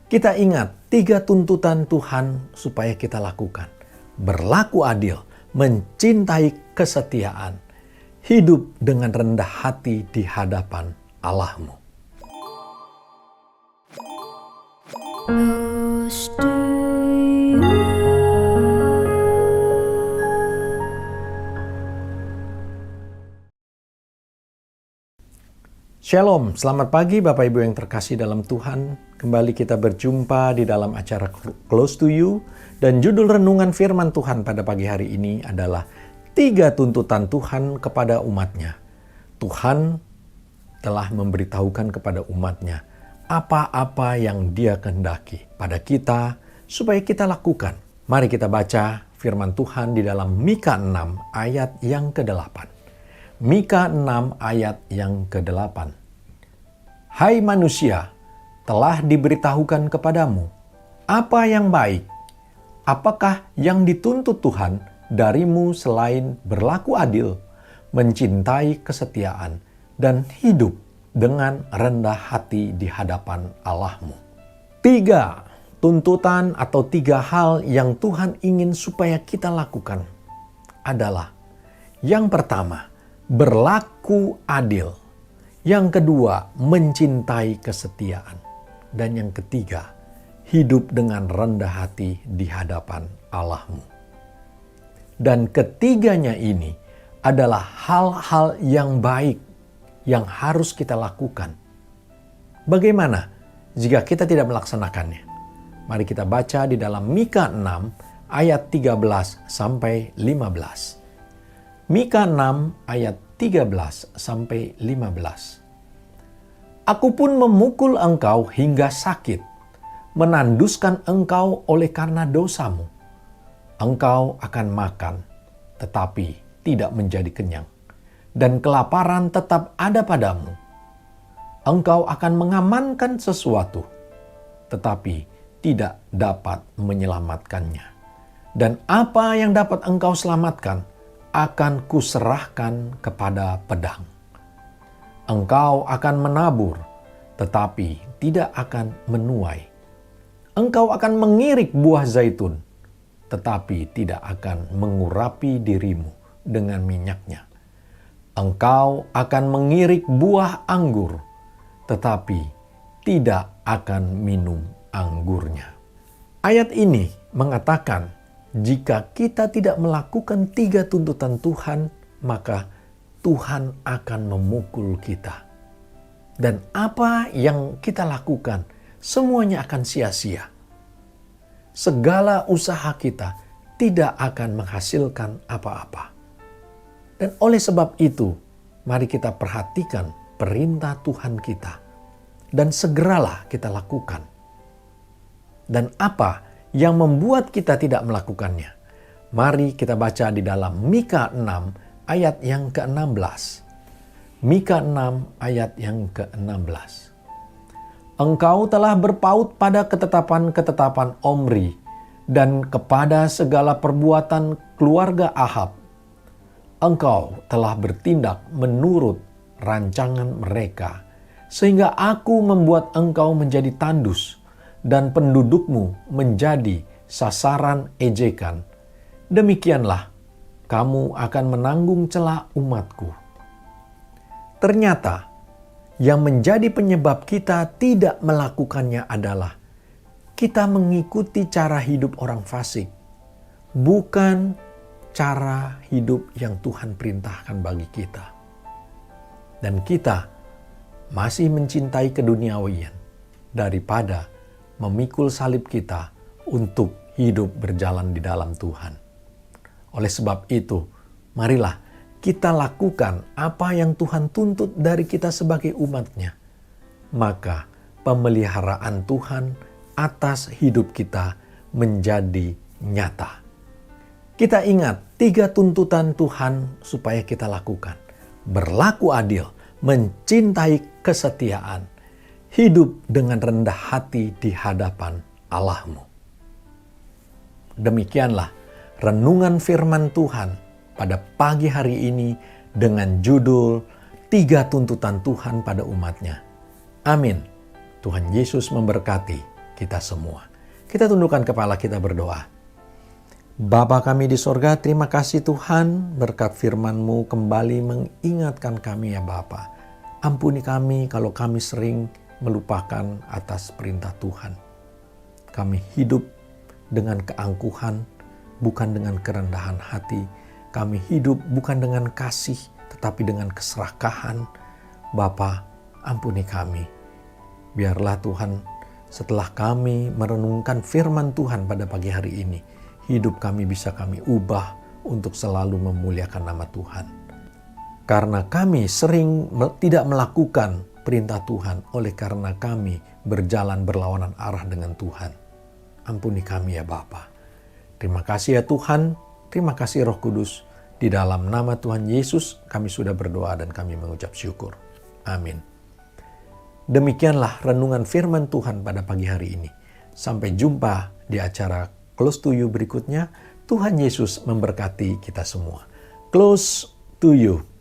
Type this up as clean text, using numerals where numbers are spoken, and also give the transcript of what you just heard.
Kita ingat 3 tuntutan Tuhan supaya kita lakukan. Berlaku adil, mencintai kesetiaan, hidup dengan rendah hati di hadapan Allahmu. Shalom, selamat pagi Bapak Ibu yang terkasih dalam Tuhan. Kembali kita berjumpa di dalam acara Close to You. Dan judul renungan firman Tuhan pada pagi hari ini adalah 3 tuntutan Tuhan kepada umatnya. Tuhan telah memberitahukan kepada umatnya apa-apa yang Dia kehendaki pada kita supaya kita lakukan. Mari kita baca firman Tuhan di dalam Mika 6 ayat yang ke-8. Mika 6 ayat yang ke-8. Hai manusia, telah diberitahukan kepadamu apa yang baik. Apakah yang dituntut Tuhan darimu selain berlaku adil, mencintai kesetiaan, dan hidup dengan rendah hati di hadapan Allahmu? 3 tuntutan atau 3 hal yang Tuhan ingin supaya kita lakukan adalah: yang pertama, berlaku adil. Yang kedua, mencintai kesetiaan. Dan yang ketiga, hidup dengan rendah hati di hadapan Allahmu. Dan ketiganya ini adalah hal-hal yang baik yang harus kita lakukan. Bagaimana jika kita tidak melaksanakannya? Mari kita baca di dalam Mika 6 ayat 13 sampai 15. Mika 6 ayat 13 sampai 15. Aku pun memukul engkau hingga sakit, menanduskan engkau oleh karena dosamu. Engkau akan makan, tetapi tidak menjadi kenyang, dan kelaparan tetap ada padamu. Engkau akan mengamankan sesuatu, tetapi tidak dapat menyelamatkannya. Dan apa yang dapat engkau selamatkan akan kuserahkan kepada pedang. Engkau akan menabur, tetapi tidak akan menuai. Engkau akan mengirik buah zaitun, tetapi tidak akan mengurapi dirimu dengan minyaknya. Engkau akan mengirik buah anggur, tetapi tidak akan minum anggurnya. Ayat ini mengatakan, jika kita tidak melakukan 3 tuntutan Tuhan, maka Tuhan akan memukul kita. Dan apa yang kita lakukan, semuanya akan sia-sia. Segala usaha kita tidak akan menghasilkan apa-apa. Dan oleh sebab itu, mari kita perhatikan perintah Tuhan kita. Dan segeralah kita lakukan. Dan apa yang membuat kita tidak melakukannya? Mari kita baca di dalam Mika 6 ayat yang ke-16. Mika 6 ayat yang ke-16. Engkau telah berpaut pada ketetapan-ketetapan Omri dan kepada segala perbuatan keluarga Ahab. Engkau telah bertindak menurut rancangan mereka, sehingga aku membuat engkau menjadi tandus dan pendudukmu menjadi sasaran ejekan. Demikianlah kamu akan menanggung celah umatku. Ternyata yang menjadi penyebab kita tidak melakukannya adalah kita mengikuti cara hidup orang fasik, bukan cara hidup yang Tuhan perintahkan bagi kita. Dan kita masih mencintai keduniawian daripada memikul salib kita untuk hidup berjalan di dalam Tuhan. Oleh sebab itu, marilah kita lakukan apa yang Tuhan tuntut dari kita sebagai umat-Nya. Maka pemeliharaan Tuhan atas hidup kita menjadi nyata. Kita ingat 3 tuntutan Tuhan supaya kita lakukan. Berlaku adil, mencintai kesetiaan, hidup dengan rendah hati di hadapan Allahmu. Demikianlah renungan firman Tuhan pada pagi hari ini dengan judul 3 tuntutan Tuhan pada umatnya. Amin. Tuhan Yesus memberkati. kita semua. Kita tundukkan kepala, kita berdoa. Bapa kami di sorga, terima kasih Tuhan, berkat firman-Mu kembali mengingatkan kami ya Bapa. Ampuni kami kalau kami sering melupakan atas perintah Tuhan. Kami hidup dengan keangkuhan, bukan dengan kerendahan hati. Kami hidup bukan dengan kasih, tetapi dengan keserakahan. Bapa, ampuni kami. Biarlah Tuhan, setelah kami merenungkan firman Tuhan pada pagi hari ini, hidup kami bisa kami ubah untuk selalu memuliakan nama Tuhan. Karena kami sering tidak melakukan perintah Tuhan, oleh karena kami berjalan berlawanan arah dengan Tuhan. Ampuni kami ya Bapa. Terima kasih ya Tuhan, terima kasih Roh Kudus. Di dalam nama Tuhan Yesus kami sudah berdoa dan kami mengucap syukur. Amin. Demikianlah renungan firman Tuhan pada pagi hari ini. Sampai jumpa di acara Close to You berikutnya. Tuhan Yesus memberkati kita semua. Close to You.